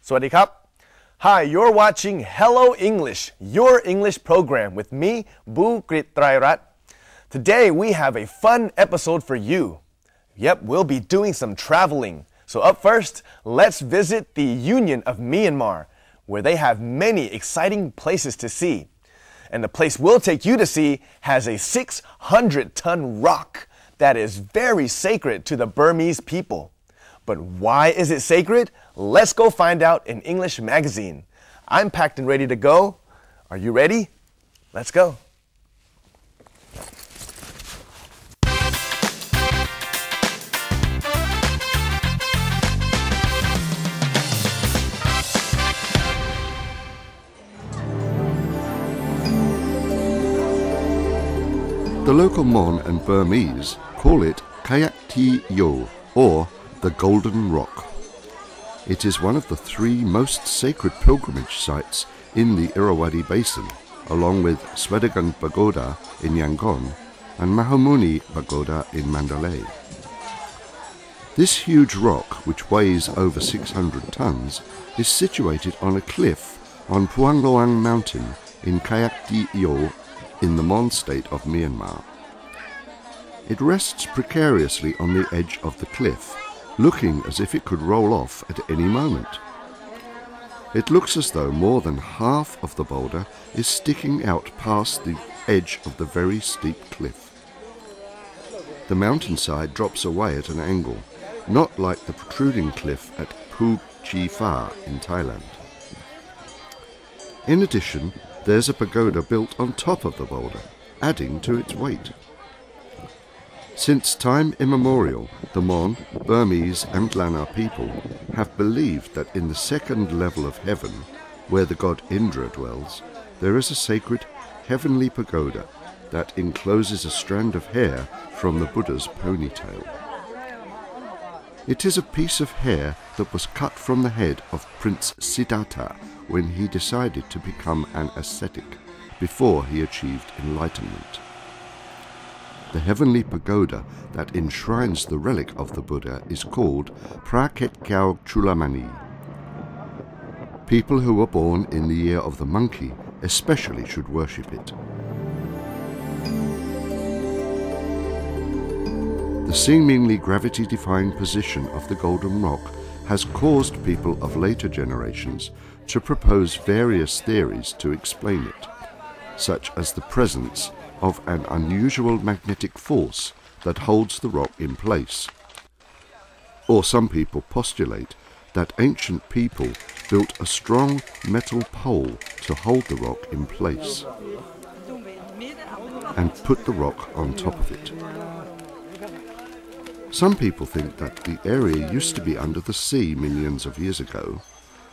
Swadikap. Hi, you're watching Hello English, your English program with me, Bu Kritrairat. Today we have a fun episode for you. Yep, we'll be doing some traveling. So up first, let's visit the Union of Myanmar, where they have many exciting places to see. And the place we'll take you to see has a 600-ton rock that is very sacred to the Burmese people. But why is it sacred? Let's go find out in English Magazine. I'm packed and ready to go. Are you ready? Let's go. The local Mon and Burmese call it Kayak Ti Yo, or the Golden Rock. It is one of the three most sacred pilgrimage sites in the Irrawaddy Basin, along with Swedagon Pagoda in Yangon and Mahamuni Pagoda in Mandalay. This huge rock, which weighs over 600 tons, is situated on a cliff on Puangloang Mountain in Kayak Ti Yo in the Mon state of Myanmar. It rests precariously on the edge of the cliff, looking as if it could roll off at any moment. It looks as though more than half of the boulder is sticking out past the edge of the very steep cliff. The mountainside drops away at an angle, not like the protruding cliff at Puipui in Thailand. In addition, there's a pagoda built on top of the boulder, adding to its weight. Since time immemorial, the Mon, Burmese and Lana people have believed that in the second level of heaven, where the god Indra dwells, there is a sacred heavenly pagoda that encloses a strand of hair from the Buddha's ponytail. It is a piece of hair that was cut from the head of Prince Sita when he decided to become an ascetic, before he achieved enlightenment. The heavenly pagoda that enshrines the relic of the Buddha is called Praket Kyau Chulamani. People who were born in the year of the monkey especially should worship it. The seemingly gravity-defying position of the Golden Rock has caused people of later generations to propose various theories to explain it, such as the presence of an unusual magnetic force that holds the rock in place. Or some people postulate that ancient people built a strong metal pole to hold the rock in place and put the rock on top of it. Some people think that the area used to be under the sea millions of years ago,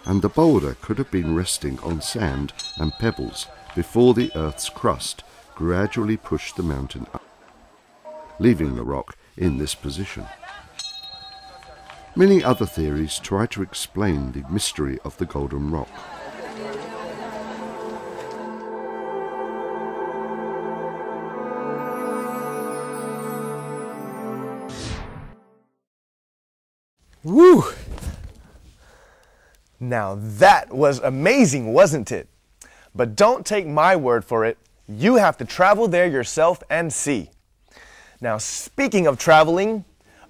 and the boulder could have been resting on sand and pebbles before the Earth's crust gradually pushed the mountain up, leaving the rock in this position. Many other theories try to explain the mystery of the Golden Rock. Woo! Now that was amazing, wasn't it? But don't take my word for it. You have to travel there yourself and see. Now, speaking of traveling,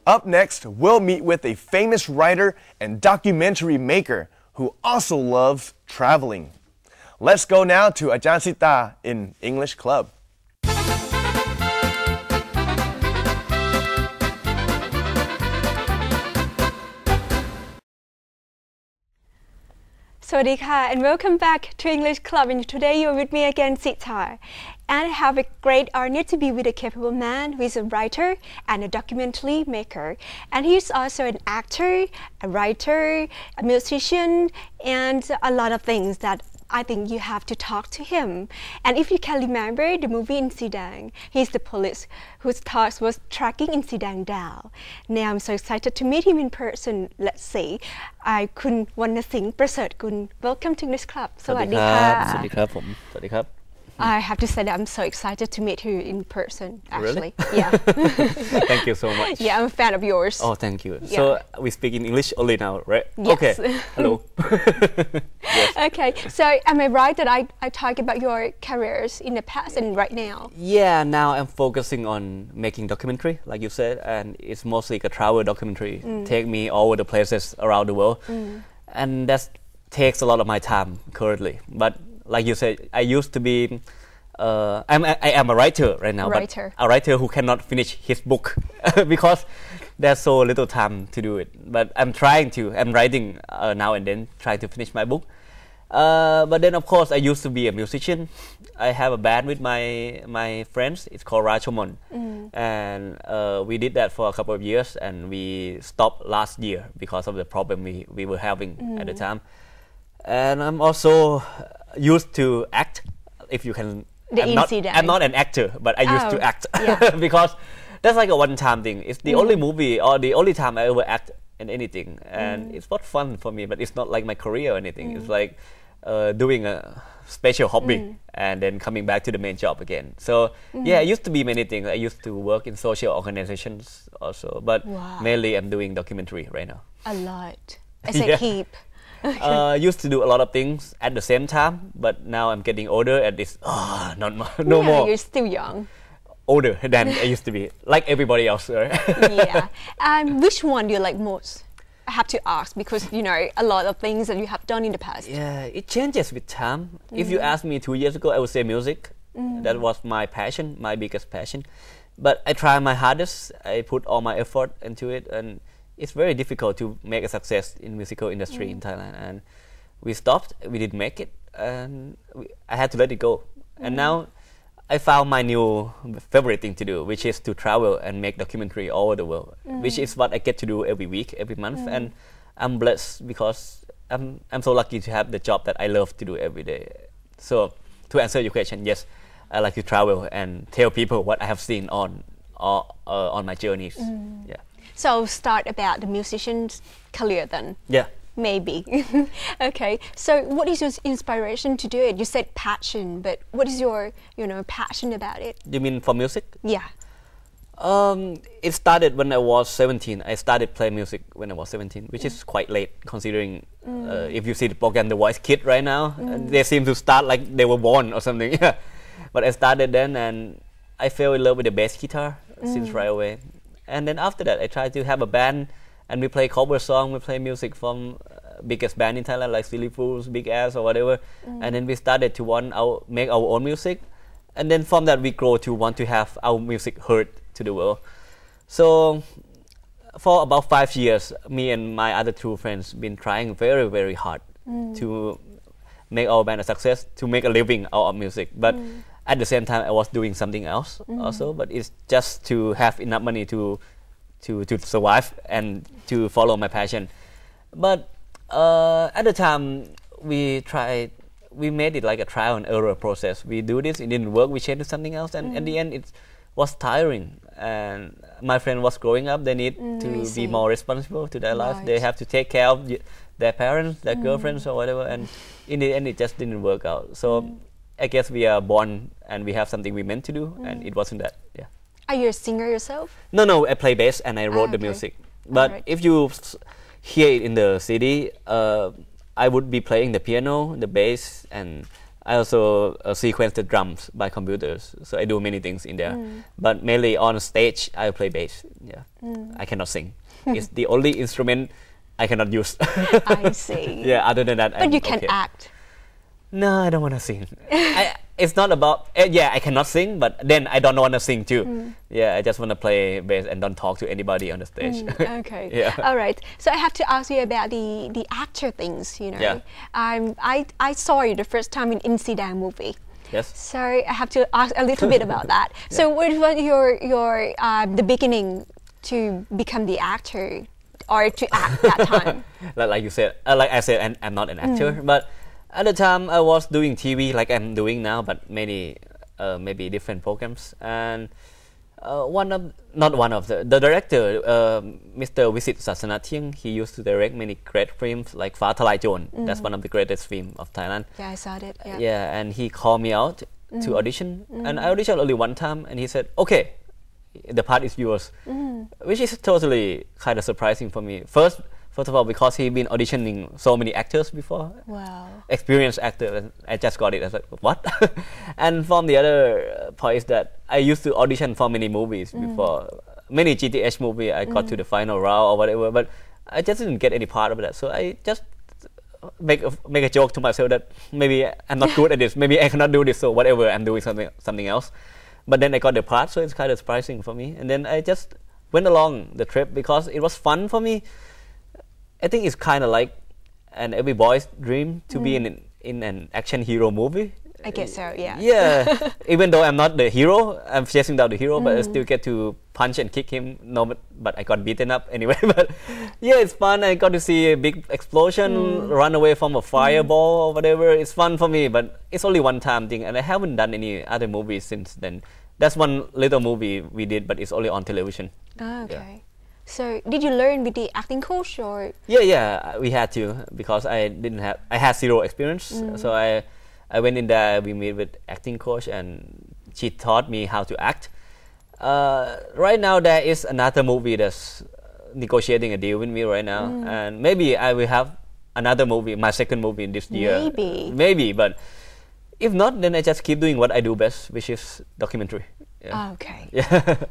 up next we'll meet with a famous writer and documentary maker who also loves traveling. Let's go now to Ajahn Sita in English Club. Swadika, and welcome back to English Club. And today you're with me again, Sita. And I have a great honor to be with a capable man who is a writer and a documentary maker. And he's also an actor, a writer, a musician, and a lot of things that I think you have to talk to him. And if you can remember the movie in Sidang, he's the police whose task was tracking in Sidang down. Now I'm so excited to meet him in person. Let's see. I couldn't want to sing Brizard. Welcome to English Club. สวัสดีครับ สวัสดีครับผม สวัสดีครับ I have to say that I'm so excited to meet you in person, actually. Really? Yeah. Thank you so much. Yeah, I'm a fan of yours. Oh, thank you. Yeah. So we speak in English only now, right? Yes. Okay. Hello. Yes. Okay, so am I right that I talk about your careers in the past and right now? Yeah, now I'm focusing on making documentary, like you said, and it's mostly like a travel documentary. Take me all over the places around the world, and that takes a lot of my time currently. But like you said, I used to be. I am a writer right now, but a writer who cannot finish his book because there's so little time to do it. But I'm trying to. I'm writing now and then, trying to finish my book. But then, of course, I used to be a musician. I have a band with my friends. It's called Rachomon, and we did that for a couple of years, and we stopped last year because of the problem we were having at the time. And I'm also used to act. If you can, I'm not an actor, but I used to act because that's like a one-time thing. It's the only movie or the only time I ever act in anything, and it's not fun for me. But it's not like my career or anything. It's like doing a special hobby and then coming back to the main job again. So yeah, I used to be many things. I used to work in social organizations also, but mainly I'm doing documentary right now. A lot. I said keep. Used to do a lot of things at the same time, but now I'm getting older and it's no more. You're still young. Older than I used to be, like everybody else, right? Yeah. Which one do you like most? I have to ask because you know a lot of things that you have done in the past. Yeah, it changes with time. If you asked me 2 years ago, I would say music. That was my passion, my biggest passion. But I try my hardest. I put all my effort into it, and it's very difficult to make a success in musical industry in Thailand. And we stopped. We didn't make it, and I had to let it go. And now I found my new favorite thing to do, which is to travel and make documentary all over the world, which is what I get to do every week, every month. And I'm blessed because I'm so lucky to have the job that I love to do every day. So to answer your question, yes, I like to travel and tell people what I have seen on my journeys. Yeah. So start about the musician's career then. Yeah. Maybe. Okay. So what is your inspiration to do it? You said passion, but what is your passion about it? You mean for music? Yeah. It started when I was 17. I started playing music when I was 17, which is quite late considering if you see the program The Voice Kids right now, they seem to start like they were born or something. But I started then and I fell in love with the bass guitar since right away. And then after that, I tried to have a band, and we play cover song. We play music from biggest band in Thailand, like Silly Fools, Big Ass, or whatever. And then we started to make our own music, and then from that we grow to want to have our music heard to the world. So for about 5 years, me and my other two friends been trying very, very hard to make our band a success, to make a living out of music. But at the same time, I was doing something else also, but it's just to have enough money to survive and to follow my passion. But at the time, we made it like a trial and error process. We do this, it didn't work, we changed to something else, and at the end, it was tiring. And my friend was growing up, they need to be more responsible to their life. They have to take care of their parents, their girlfriends or whatever, and in the end, it just didn't work out. So I guess we are born and we have something we meant to do, and it wasn't that. Yeah. Are you a singer yourself? No, I play bass and I wrote the music. But if you hear it in the CD, I would be playing the piano, the bass, and I also sequence the drums by computers. So I do many things in there. But mainly on stage, I play bass. Yeah, I cannot sing. It's the only instrument I cannot use. I see. Yeah, other than that, but you can act. No, I don't want to sing. It's not about, I cannot sing, but then I don't want to sing too. Yeah, I just want to play bass and don't talk to anybody on the stage. Okay. Yeah. All right. So I have to ask you about the actor things, Yeah. I saw you the first time in Insidang movie. Yes. So I have to ask a little bit about that. So what was your the beginning to become the actor or to act that time? like you said, like I said, I'm not an actor, but at the time I was doing TV like I'm doing now, but maybe different programs. And the director, Mr. Visit Sasanathing, he used to direct many great films like Fa Thalai Jon. That's one of the greatest films of Thailand. Yeah, I saw it. Yeah. Yeah, and he called me out to audition, and I auditioned only one time, and he said, "Okay, the part is yours," which is totally kind of surprising for me. First of all, because he'd been auditioning so many actors before, Wow. experienced actor, and I just got it. I was like, what? And from the other point is that I used to audition for many movies before, many GTH movie. I got to the final round or whatever, but I just didn't get any part of that. So I just make a joke to myself that maybe I'm not good at this. Maybe I cannot do this. So whatever, I'm doing something else. But then I got the part, so it's kind of surprising for me. And then I just went along the trip because it was fun for me. I think it's kind of like every boy's dream to be in an action hero movie. I guess so, yeah. Yeah, even though I'm not the hero, I'm chasing down the hero, but I still get to punch and kick him. No, but I got beaten up anyway. But yeah, it's fun. I got to see a big explosion, run away from a fireball or whatever. It's fun for me, but it's only one time thing, and I haven't done any other movies since then. That's one little movie we did, but it's only on television. Oh, okay. Yeah. So did you learn with the acting coach or? Yeah, we had to because I had zero experience. So I went in there, we meet with acting coach, and she taught me how to act. Right now there is another movie that's negotiating a deal with me right now, and maybe I will have another movie, my second movie this year. Maybe, but if not, then I just keep doing what I do best, which is documentary. Yeah. Oh, okay. Yeah.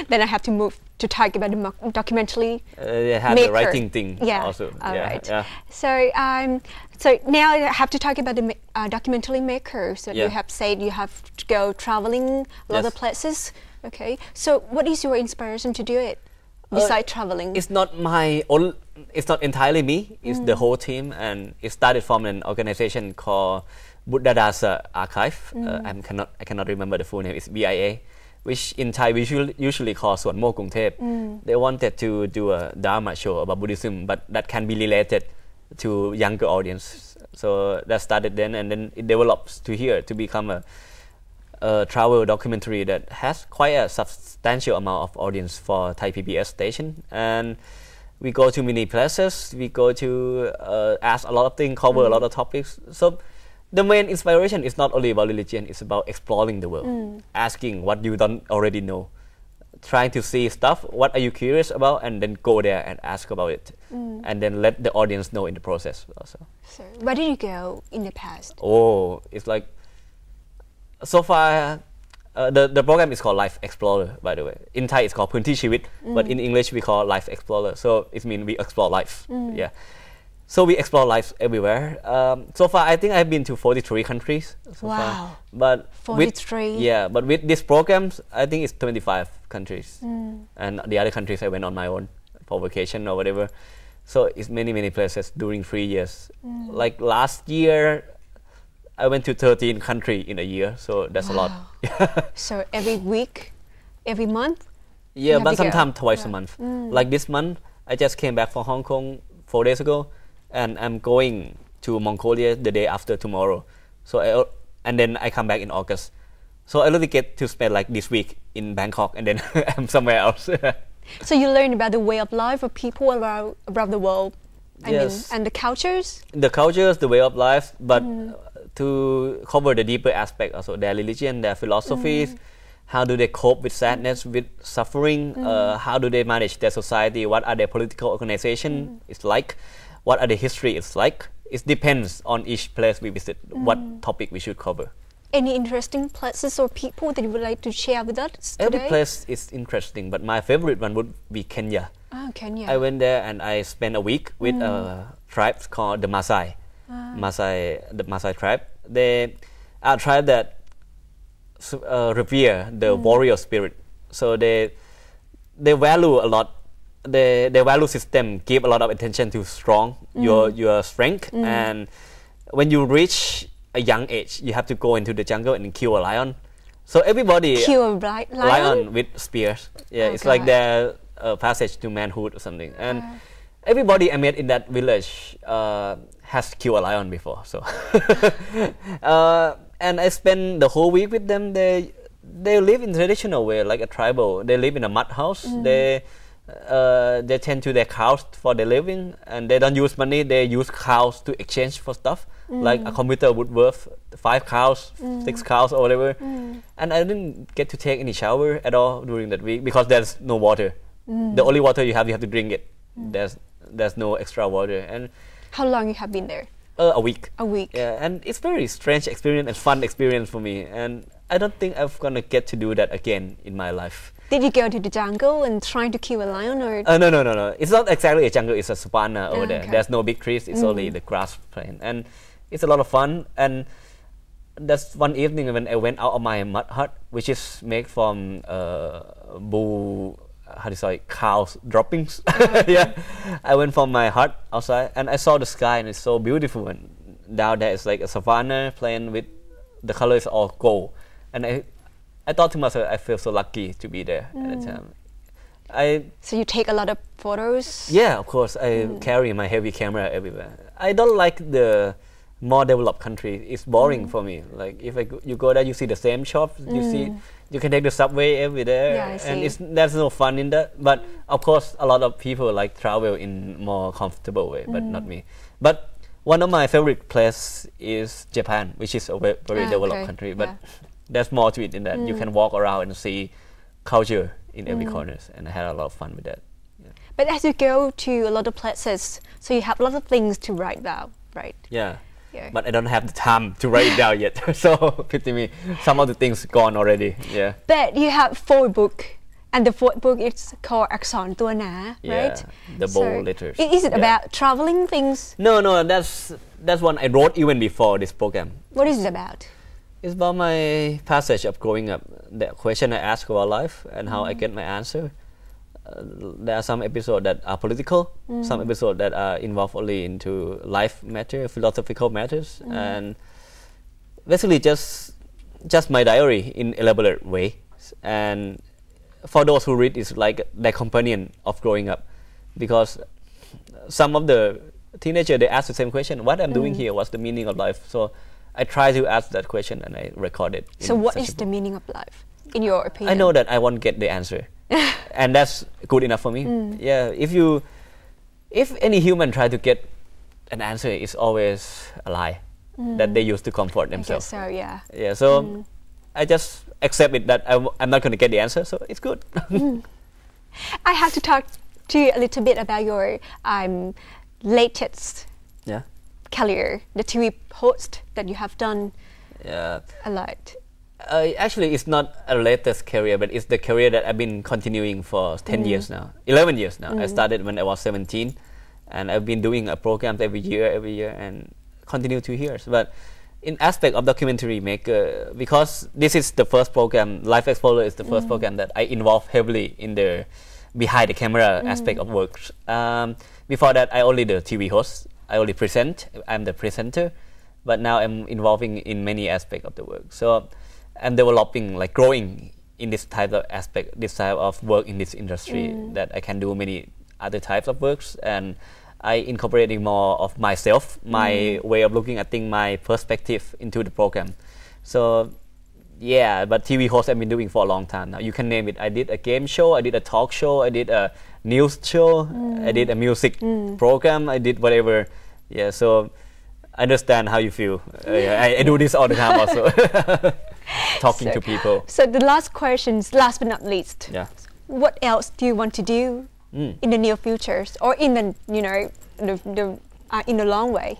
Then I have to move to talk about the documentary have maker. the writing thing also. All right. Yeah. So now I have to talk about the documentary maker. So you Yeah. have said you have to go traveling a lot of places. Okay. So what is your inspiration to do it besides traveling? It's not my own. It's not entirely me. It's the whole team, and it started from an organization called Buddhadasa Archive. I cannot remember the full name. It's BIA. Which in Thai we usually call Swan Mo Krungthep. They wanted to do a drama show about Buddhism, but that can be related to younger audience. So that started then, and then it develops to here to become a travel documentary that has quite a substantial amount of audience for Thai PBS station. And we go to many places. We go to ask a lot of things, cover a lot of topics. So the main inspiration is not only about religion, it's about exploring the world, asking what you don't already know, trying to see stuff, what are you curious about, and then go there and ask about it, and then let the audience know in the process also. So where did you go in the past? Oh, it's like, so far, the program is called Life Explorer, by the way. In Thai it's calledพื้นที่ชีวิต, but in English we call Life Explorer, so it means we explore life, yeah. So we explore life everywhere. So far, I think I've been to 43 countries. So far. But 43. But with these programs, I think it's 25 countries. And the other countries I went on my own for vacation or whatever. So it's many places during 3 years. Like last year, I went to 13 countries in a year. So that's a lot. So every week, every month? Yeah, but sometimes twice a month. Like this month, I just came back from Hong Kong 4 days ago. And I'm going to Mongolia the day after tomorrow. So and then I come back in August. So I really get to spend like this week in Bangkok, and then I'm somewhere else. So you learn about the way of life of people around the world. I mean, and the cultures? The cultures, the way of life, but to cover the deeper aspect also, their religion, their philosophies, how do they cope with sadness, with suffering, how do they manage their society, what are their political organization is like, what are the history it's like. It depends on each place we visit, what topic we should cover. Any interesting places or people that you would like to share with us today? Every place is interesting, but my favorite one would be Kenya. Oh, Kenya. I went there and I spent a week with a tribe called the Maasai. The Maasai tribe. They are a tribe that revere the warrior spirit. So they value a lot. Their value system give a lot of attention to your strength, and when you reach a young age, you have to go into the jungle and kill a lion. So everybody kill a lion with spears. Yeah, it's like their passage to manhood or something. And everybody I met in that village has killed a lion before. So and I spent the whole week with them. They live in traditional way, like a tribal. They live in a mud house. They tend to their cows for their living, and they don't use money. They use cows to exchange for stuff. Like a computer would worth 5 cows, 6 cows or whatever. And I didn't get to take any shower at all during that week because there's no water. The only water you have to drink it. There's no extra water. And How long you have been there? a week. A week. Yeah, and it's very strange experience and fun experience for me. And I don't think I'm gonna get to do that again in my life. Did you go to the jungle and try to kill a lion or? No. It's not exactly a jungle. It's a savanna over there. Okay. There's no big trees. It's only the grass plain, and it's a lot of fun. And that's one evening when I went out of my mud hut, which is made from cows droppings. Yeah, I went from my hut outside and I saw the sky and it's so beautiful. And down there it's like a savanna plain with the colors all gold. And I thought to myself, I feel so lucky to be there at the time. So you take a lot of photos? Yeah, of course. I carry my heavy camera everywhere. I don't like the more developed country. It's boring for me. Like if you go there, you see the same shops. You can take the subway every day, Yeah, I see. and there's no fun in that. But of course, a lot of people like travel in more comfortable way, but not me. But one of my favorite places is Japan, which is a very developed country. But there's more to it in that you can walk around and see culture in every corner, and I had a lot of fun with that. Yeah. But as you go to a lot of places, so you have a lot of things to write down, right? Yeah. Yeah. But I don't have the time to write it down yet. So pity me. Some of the things gone already. Yeah. But you have 4 books, and the 4th book is called อักษรตัวหนา right? The bold letters. Is it about traveling things? No, that's one I wrote even before this program. What is it about? It's about my passage of growing up. The question I ask about life and how I get my answer. There are some episodes that are political, some episodes that are involved only into life matter, philosophical matters, and basically just my diary in elaborate way. And for those who read, it's like their companion of growing up, because some of the teenagers, they ask the same question: what I'm doing here? What's the meaning of life? So I try to ask that question and I record it. So what is the meaning of life, in your opinion? I know that I won't get the answer. And that's good enough for me. Yeah, if any human try to get an answer, it's always a lie that they use to comfort themselves. I guess so, yeah. Yeah, so I just accept it that I'm not going to get the answer, so it's good. I have to talk to you a little bit about your latest career, the TV host that you have done a lot. Actually, it's not a latest career, but it's the career that I've been continuing for 10 years now, 11 years now. I started when I was 17, and I've been doing a program every year, and continue 2 years. But in aspect of documentary maker, because this is the first program, Life Explorer is the first program that I involve heavily in the behind the camera aspect of works. Before that, I only the TV host. I only present. I'm the presenter, but now I'm involving in many aspects of the work. So I'm developing, like growing in this type of aspect, this type of work in this industry, that I can do many other types of works, and I incorporating more of myself, my way of looking at things, my perspective into the program. So yeah, but TV host I've been doing for a long time now. You can name it. I did a game show, I did a talk show, I did a news show, I did a music program, I did whatever. Yeah, so I understand how you feel. I do this all the time also. Talking to people. So the last questions, last but not least. Yeah. What else do you want to do in the near future, or in the in the long way?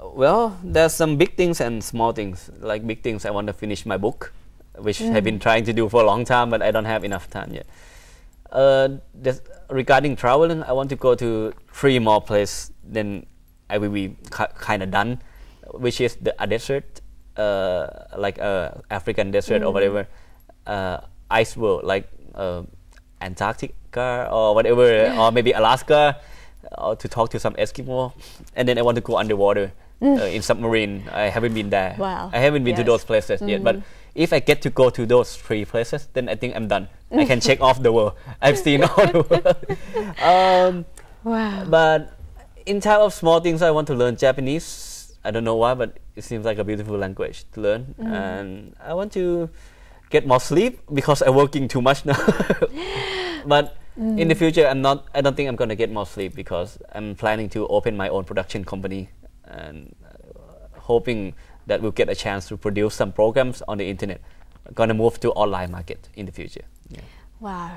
Well, there's some big things and small things. Like big things, I want to finish my book, which I've been trying to do for a long time, but I don't have enough time yet. Regarding traveling, I want to go to 3 more places. Then I will be kind of done, which is a desert, like African desert or whatever, ice world like Antarctica or whatever, or maybe Alaska, or to talk to some Eskimo, and then I want to go underwater in submarine. I haven't been there. Wow. I haven't been to those places yet, but if I get to go to those 3 places, then I think I'm done. I can check off the world. I've seen all the world. Wow. But in type of small things, I want to learn Japanese. I don't know why, but it seems like a beautiful language to learn. And I want to get more sleep because I'm working too much now. But in the future, I don't think I'm going to get more sleep because I'm planning to open my own production company. And hoping that we'll get a chance to produce some programs on the internet. Gonna move to online market in the future. Yeah. Wow.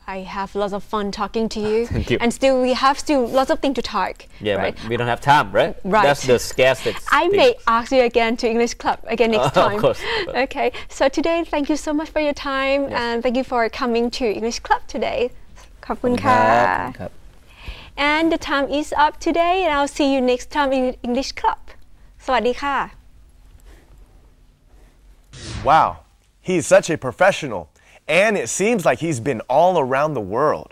I have lots of fun talking to you. Thank you. And still we have still lots of things to talk. Yeah, right? but we don't have time, right? Right. That's the scarcest I thing. may ask you again to English Club again next time. Of course. Okay. So today, thank you so much for your time, and thank you for coming to English Club today. ขอบคุณค่ะ ครับ And the time is up today, and I'll see you next time in English Club. สวัสดีค่ะ Wow, he's such a professional, and it seems like he's been all around the world.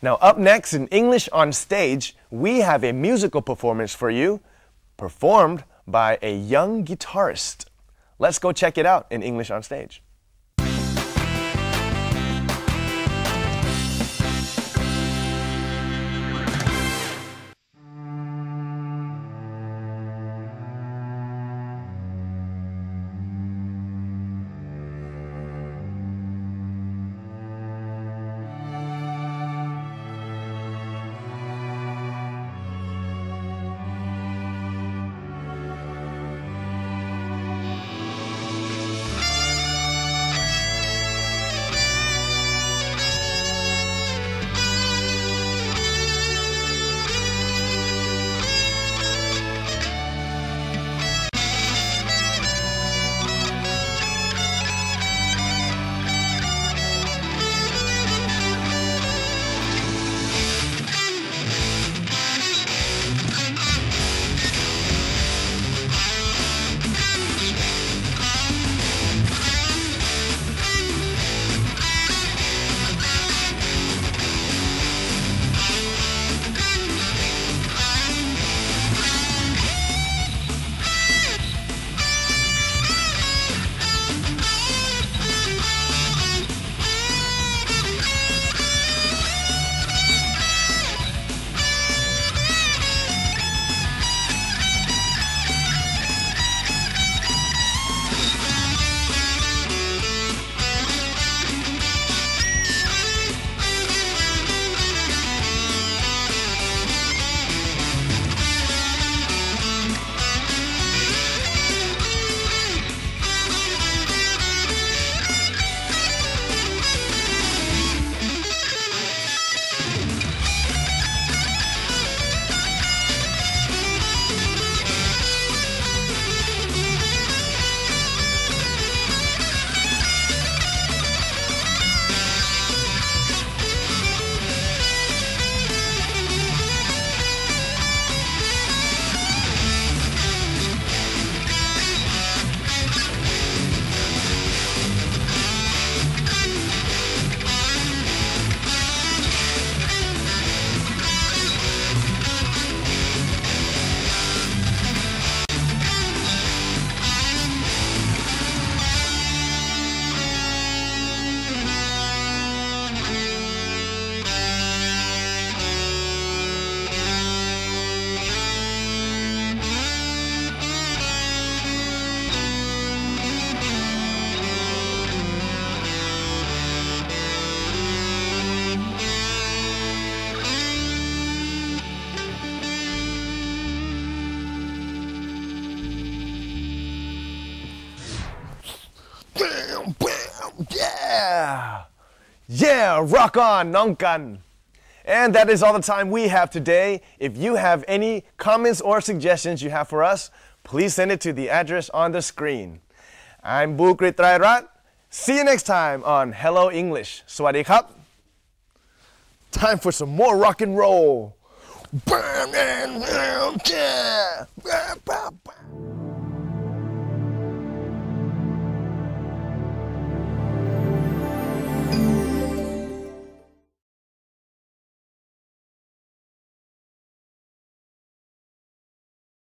Now, up next in English on Stage, we have a musical performance for you, performed by a young guitarist. Let's go check it out in English on Stage. Yeah! Yeah! Rock on, Nongkan! And that is all the time we have today. If you have any comments or suggestions you have for us, please send it to the address on the screen. I'm Brizard. See you next time on Hello English. Sawasdee krap. Time for some more rock and roll.